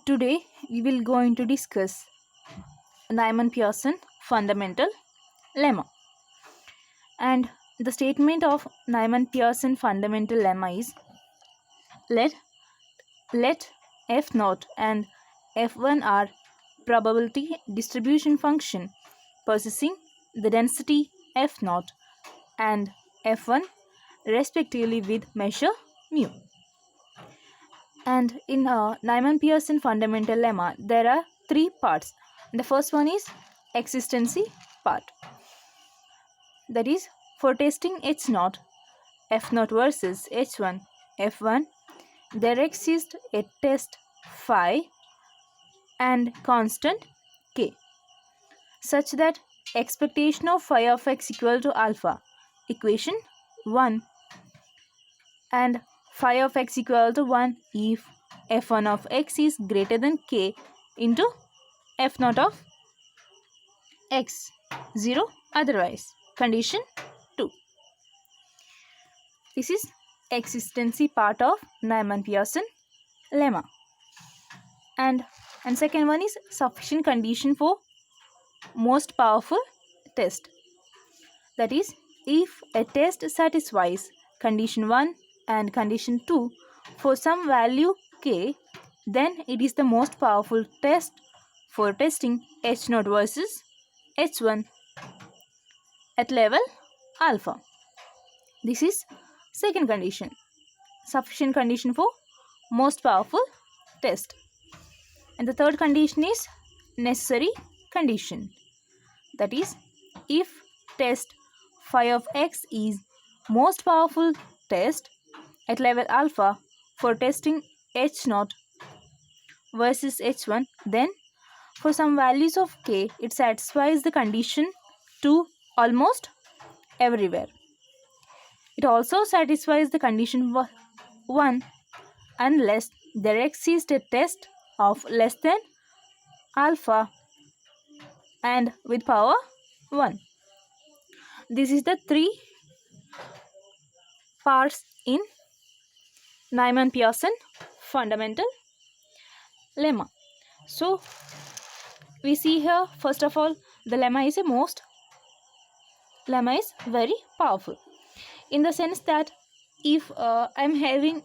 Today we will going to discuss Neyman-Pearson fundamental lemma. And the statement of Neyman-Pearson fundamental lemma is let f0 and f1 are probability distribution function possessing the density f0 and f1 respectively with measure mu. And in Neyman-Pearson fundamental lemma, there are three parts. The first one is existency part. That is, for testing H0, F0 versus H1, F1, there exists a test phi and constant k, such that expectation of phi of x equal to alpha, equation 1, and phi of x equal to 1 if f1 of x is greater than k into f0 of x, 0 otherwise. Condition 2. This is existency part of Neyman-Pearson lemma. And second one is sufficient condition for most powerful test. That is, if a test satisfies condition 1 and condition 2 for some value k, then it is the most powerful test for testing H0 versus H1 at level alpha. This is second condition, sufficient condition for most powerful test. And the third condition is necessary condition. That is, if test phi of x is most powerful test at level alpha for testing H0 versus H1, then for some values of k, it satisfies the condition 2 almost everywhere. It also satisfies the condition 1 unless there exists a test of less than alpha and with power 1. This is the three parts in Neyman-Pearson fundamental lemma. So we see here, first of all, the lemma is very powerful in the sense that if I'm having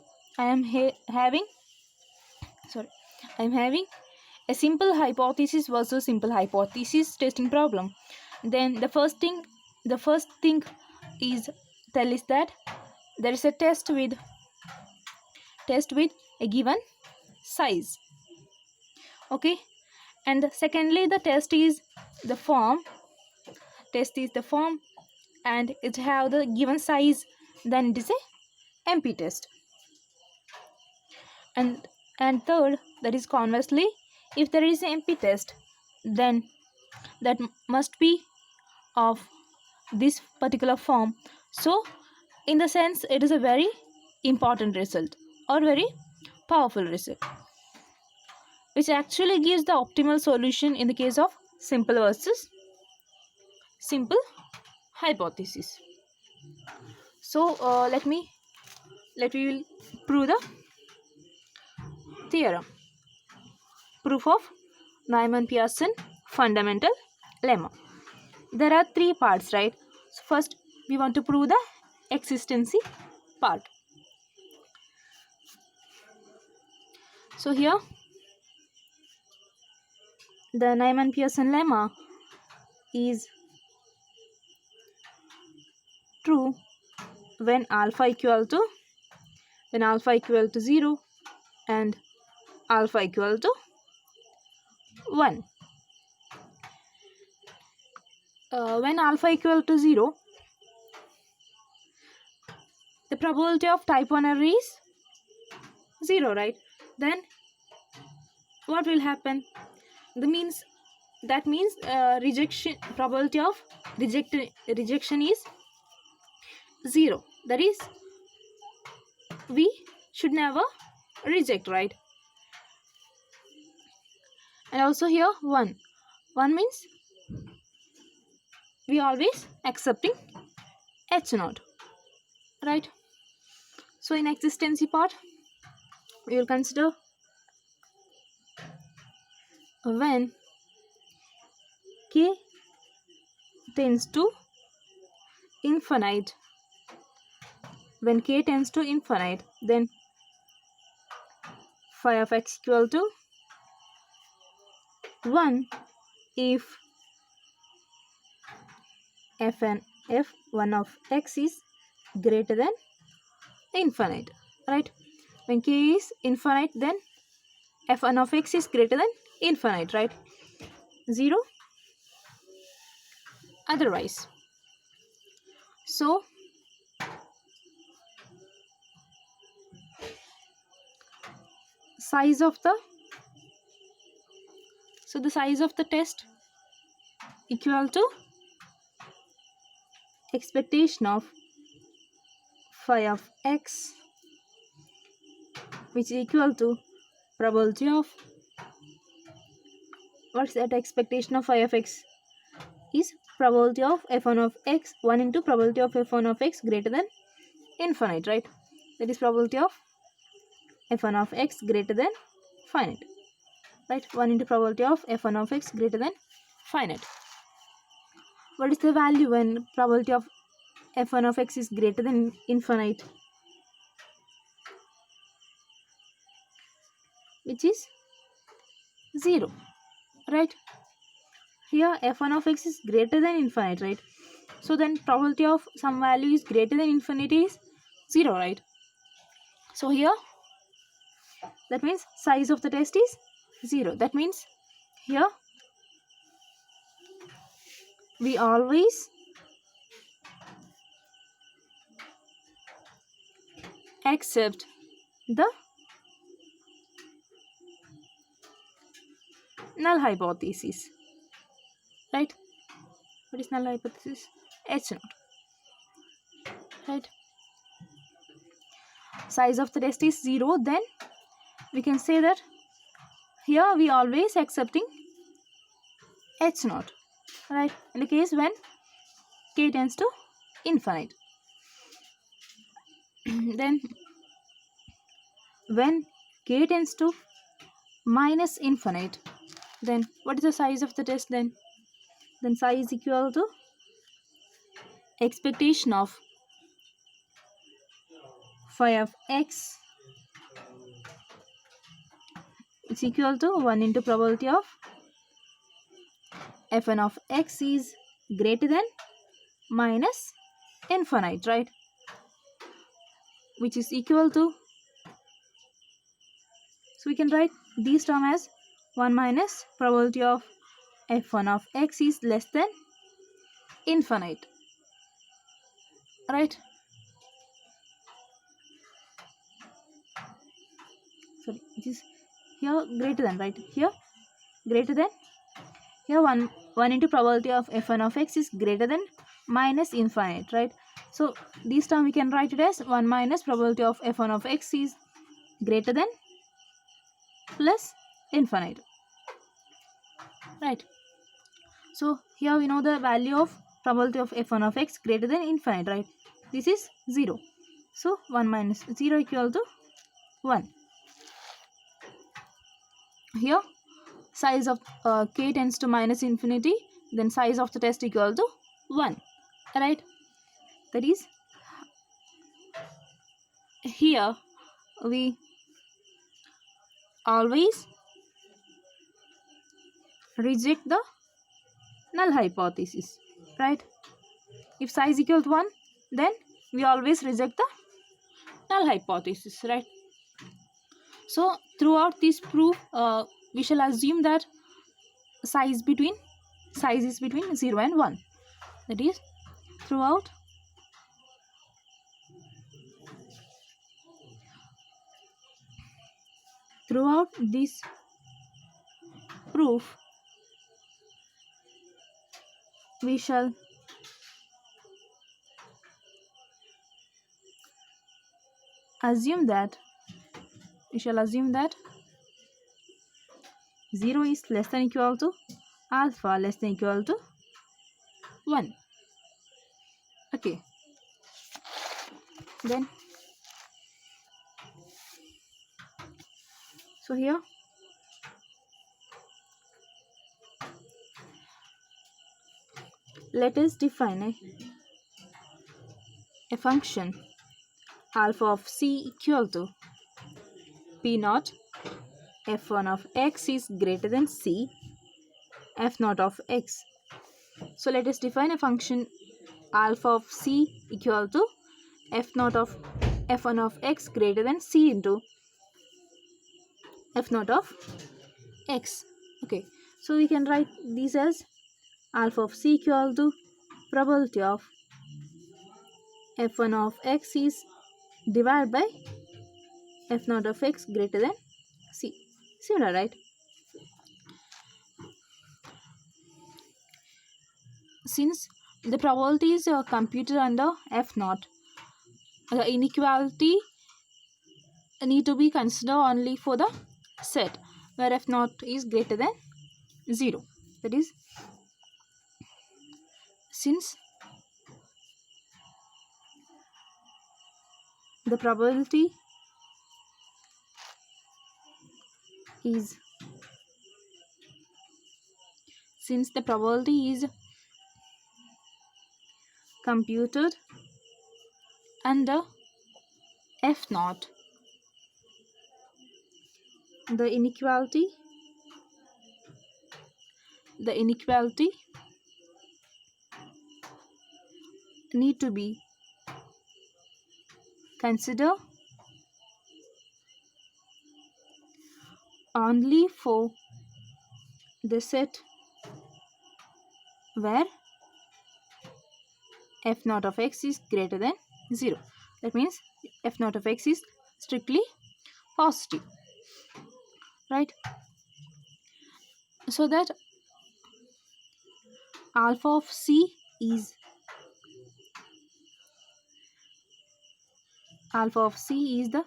a simple hypothesis versus simple hypothesis testing problem, then the first thing is tell is that there is a test with a given size. Okay, and secondly, the test is the form and it have the given size, then it is a MP test. And third, that is conversely, if there is an MP test, then that must be of this particular form. So in the sense, it is a very important result or very powerful result, which actually gives the optimal solution in the case of simple versus simple hypothesis. So let me prove the theorem. Proof of Neyman-Pearson fundamental lemma. There are three parts, right? So first we want to prove the existency part. So here the Neyman-Pearson lemma is true when alpha equal to 0 and alpha equal to 1. When alpha equal to 0, the probability of type 1 error is 0, right? Then what will happen? That means rejection probability of rejection is 0. That is, we should never reject, right? And also here 1 means we always accepting H0, right? So in existency part, we will consider when k tends to infinite, when k tends to infinite, then phi of x equal to 1 if f1 of x is greater than infinite, right? When k is infinite, then f1 of x is greater than infinite, right? 0 otherwise. So size of the size of the test equal to expectation of phi of x, which is equal to probability of, what's that expectation of phi of x is probability of f1 of x, 1 into probability of f1 of x greater than infinite, right? That is probability of f1 of x greater than finite, right? 1 into probability of f1 of x greater than finite. What is the value when probability of f1 of x is greater than infinite? Which is 0, right? Here f1 of x is greater than infinite, right? So then probability of some value is greater than infinity is 0, right? So here that means size of the test is 0. That means here we always accept the null hypothesis, right? What is null hypothesis? H naught, right? Size of the test is 0, then we can say that here we always accepting H naught, right? In the case when k tends to infinite. Then when k tends to minus infinite, then what is the size of the test then? Then size is equal to expectation of phi of x is equal to 1 into probability of f1 of x is greater than minus infinite, right? Which is equal to, so we can write this term as 1 minus probability of f1 of x is less than infinite, right? Sorry, it is here greater than, right? Here greater than, here 1 into probability of f1 of x is greater than minus infinite, right? So this term we can write it as 1 minus probability of f1 of x is greater than plus infinite, right? So here we know the value of probability of f1 of x greater than infinite, right? This is 0. So 1 minus 0 equal to 1. Here size of k tends to minus infinity, then size of the test equal to 1, right? That is, here we always reject the null hypothesis, right? If size equals 1, then we always reject the null hypothesis, right? So throughout this proof we shall assume that size is between 0 and 1. That is, throughout this proof we shall assume that 0 is less than equal to alpha less than equal to 1. Okay, then so here let us define a function alpha of c equal to p naught f1 of x is greater than c f naught of x. So let us define a function alpha of c equal to f naught of f1 of x greater than c into f naught of x. Okay, so we can write this as alpha of c equal to probability of f1 of x is divided by f naught of x greater than c. Similar, right? Since the probability is computed under f naught, the inequality need to be considered only for the set where f naught is greater than 0. That is, since the probability is computed under f naught, the inequality need to be considered only for the set where f naught of x is greater than 0. That means f naught of x is strictly positive, right? So that alpha of c is the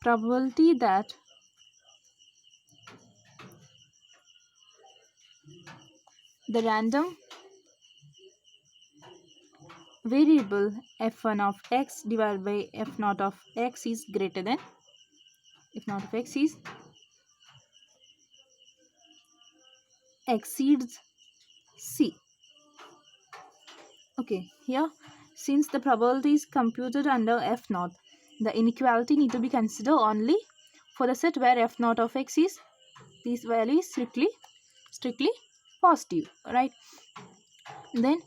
probability that the random variable f1 of x divided by f naught of x is greater than f naught of x is exceeds c. Okay, here since the probability is computed under f naught, the inequality need to be considered only for the set where f naught of x is, this value is strictly positive, right? Then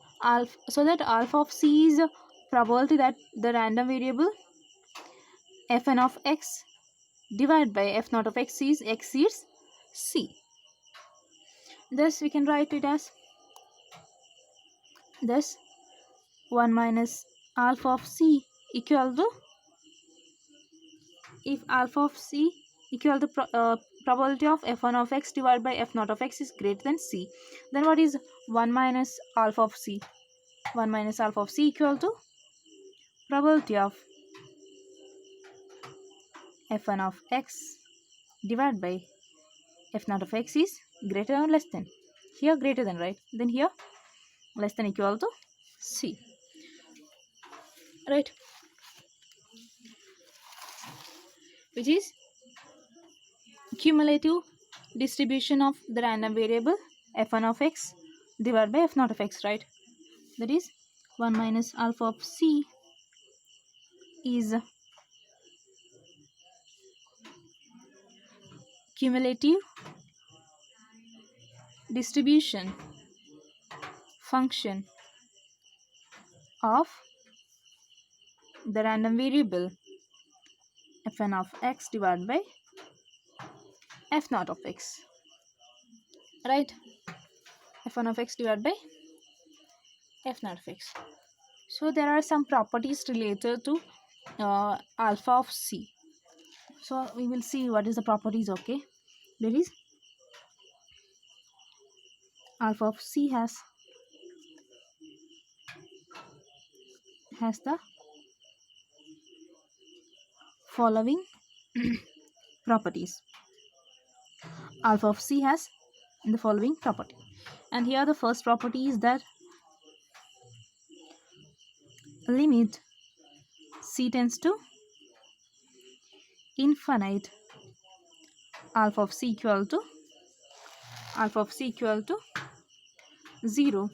so that alpha of c is a probability that the random variable fn of x divided by f naught of x is exceeds c. Thus we can write it as 1 minus alpha of c equal to, if alpha of c equal to probability of f1 of x divided by f naught of x is greater than c, then what is 1 minus alpha of c? 1 minus alpha of c equal to probability of f1 of x divided by f naught of x is greater or less than, here greater than, right? Then here less than equal to c, right? Which is cumulative distribution of the random variable f1 of x divided by f naught of x, right? That is 1 minus alpha of c is cumulative distribution function of the random variable fn of x divided by f naught of x, right? f1 of x divided by f naught of x. So there are some properties related to alpha of c. So we will see what is the properties. Okay, there is alpha of c has the following properties. Alpha of c has the following property, and here the first property is that limit c tends to infinite alpha of c equal to 0.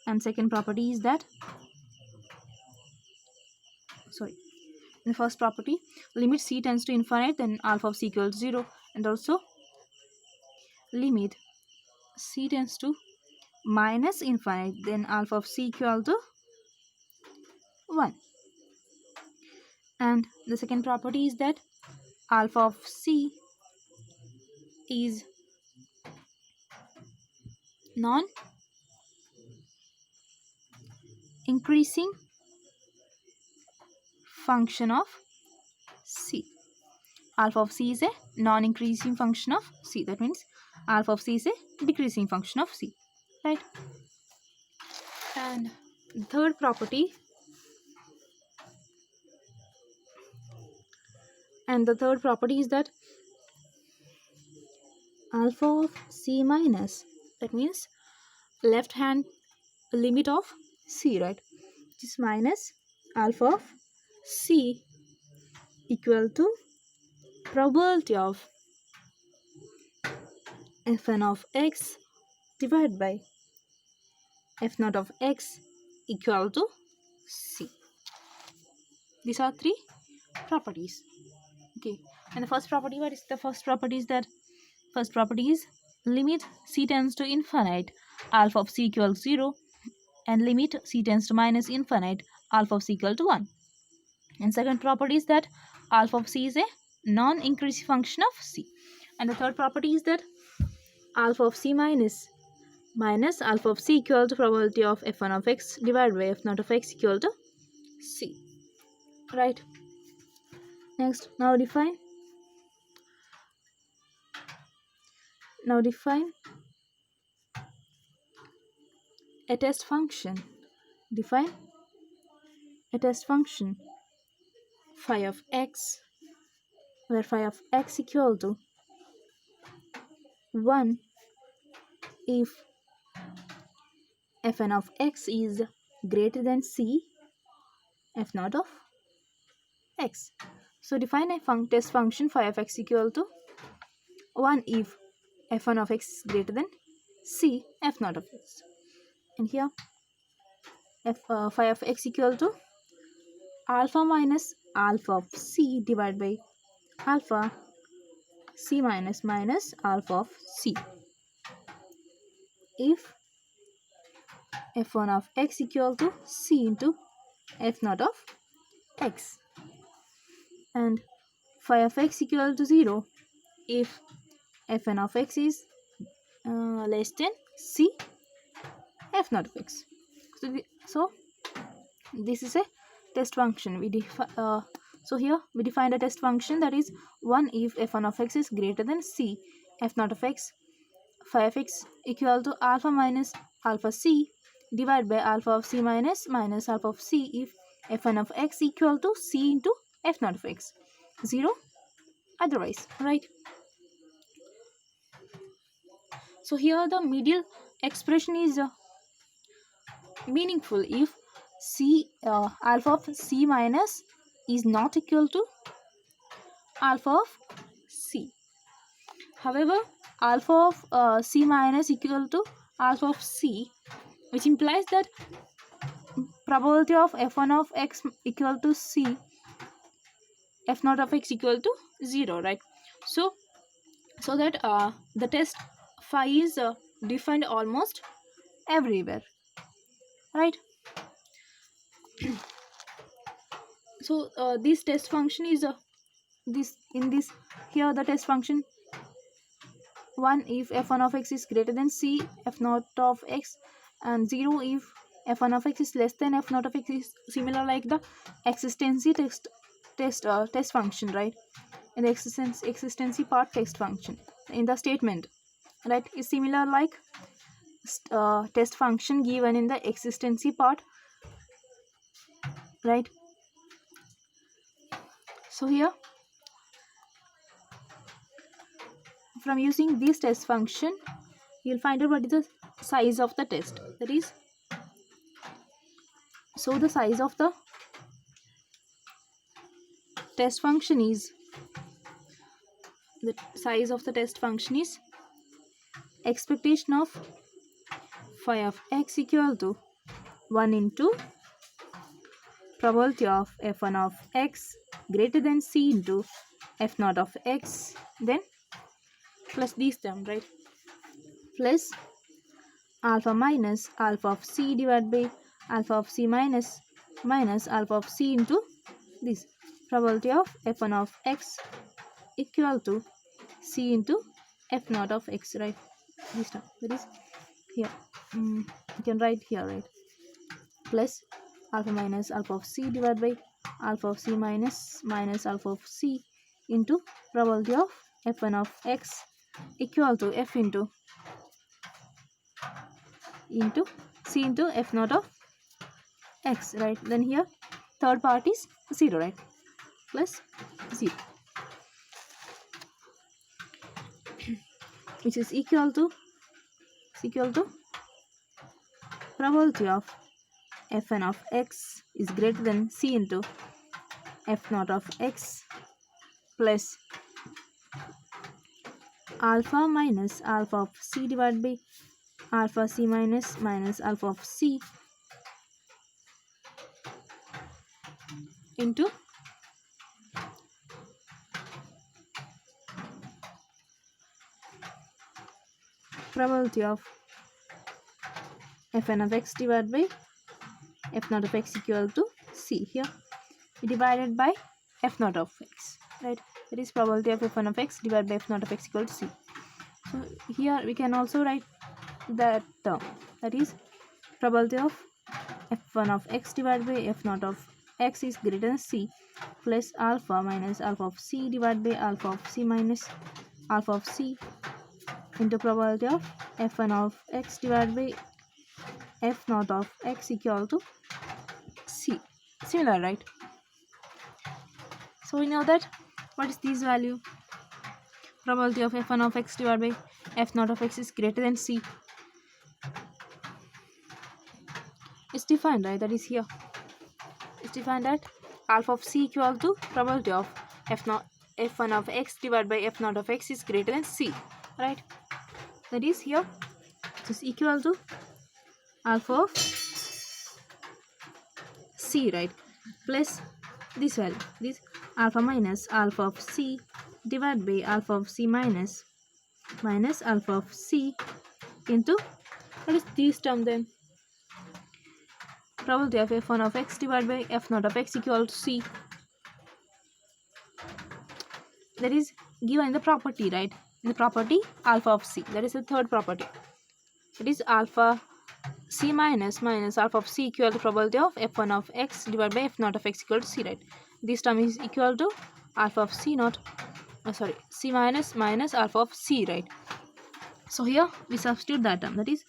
And second property is that, in the first property, limit c tends to infinite, then alpha of c equals 0. And also limit c tends to minus infinite, then alpha of c equal to 1. And the second property is that alpha of c is non-increasing function of c. Alpha of c is a non-increasing function of c. That means alpha of c is a decreasing function of c, right? And the third property is that alpha of c minus, that means left hand limit of c, right? This minus alpha of c equal to probability of fn of x divided by f naught of x equal to c. These are three properties. Okay, and the first property, what is the first property? Is that first property is limit c tends to infinite, alpha of c equals 0, and limit c tends to minus infinite, alpha of c equal to 1. And second property is that alpha of c is a non-increasing function of c. And the third property is that alpha of c minus alpha of c equal to probability of f1 of x divided by f naught of x equal to c, right? Next, now define a test function. Define a test function phi of x, where phi of x equal to 1 if fn of x is greater than c f naught of x. So define a test function phi of x equal to 1 if f1 of x is greater than c f naught of x. And here phi of x equal to alpha minus alpha of c divided by alpha c minus alpha of c. If f1 of x equal to c into f naught of x, and phi of x equal to 0 if fn of x is less than c f naught of x. So this is a test function. So here we define a test function, that is 1 if f1 of x is greater than c f naught of x, phi of x equal to alpha minus alpha c divided by alpha of c minus alpha of c if f1 of x equal to c into f naught of x, 0 otherwise, right? So here the medial expression is meaningful if alpha of c minus is not equal to alpha of c. However, alpha of c minus equal to alpha of c, which implies that probability of f1 of x equal to c f naught of x equal to 0, right? So that the test phi is defined almost everywhere, right? So this test function is here the test function 1 if f1 of x is greater than c f naught of x, and 0 if f1 of x is less than f naught of x, is similar like the existency test function, right? In the existency part test function in the statement, right, is similar like test function given in the existency part, right? So here, from using this test function, you'll find out what is the size of the test. That is, so the size of the test function is expectation of phi of x equal to 1 into probability of f1 of x greater than c into f0 of x, then plus this term, right? Plus alpha minus alpha of c divided by alpha of c minus alpha of c into this probability of f1 of x equal to c into f0 of x, right? This term, that is here. You can write here, right? Plus alpha minus alpha of c divided by alpha of c minus alpha of c into probability of f1 of x equal to f into c into f0 of x, right? Then here third part is 0, right? Plus 0, which is equal to probability of f1 of x is greater than c into f0 of x plus alpha minus alpha of c divided by alpha c minus alpha of c into probability of fn of x divided by f0 of x equal to c. Here divided by f0 of x, right? That is probability of f1 of x divided by f0 of x equal to c. So here we can also write that term, that is probability of f1 of x divided by f0 of x is greater than c plus alpha minus alpha of c divided by alpha of c minus alpha of c into probability of f1 of x divided by f0 of x equal to c. Similar, right? So we know that what is this value? Probability of f1 of x divided by f0 of x is greater than c. It's defined, right? That is here. It's defined that alpha of c equal to probability of f1 of x divided by f0 of x is greater than c, right? That is here. It is equal to alpha of c, right? Plus this value, this alpha minus alpha of c divided by alpha of c minus alpha of c into what is this term then? Probability of f1 of x divided by f0 of x equal to c. That is given in the property, right? In the property alpha of c. That is the third property. It is alpha c minus alpha of c equal to probability of f1 of x divided by f0 of x equal to c, right? This term is equal to alpha of c not c minus alpha of c, right? So here we substitute that term, that is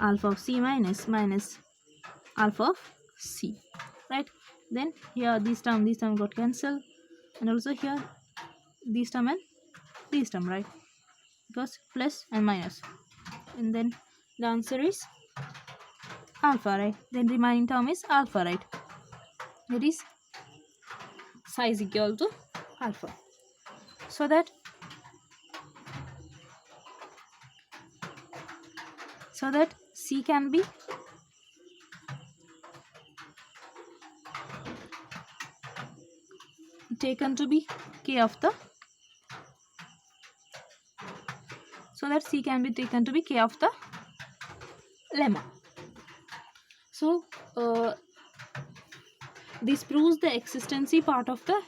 alpha of c minus alpha of c, right? Then here this term got cancelled, and also here this term and this term, right? Because plus and minus, and then the answer is alpha, right? Then remaining term is alpha, right? That is psi is equal to alpha. So that c can be taken to be k of the lemma. So this proves the existency part of the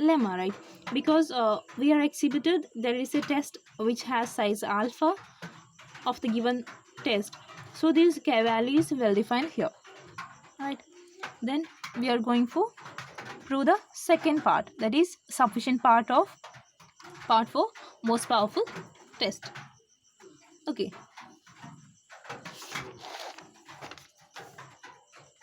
lemma, right? Because we are exhibited there is a test which has size alpha of the given test, so this k value is well defined here, right? Then we are going for prove the second part, that is sufficient part for most powerful test. Okay.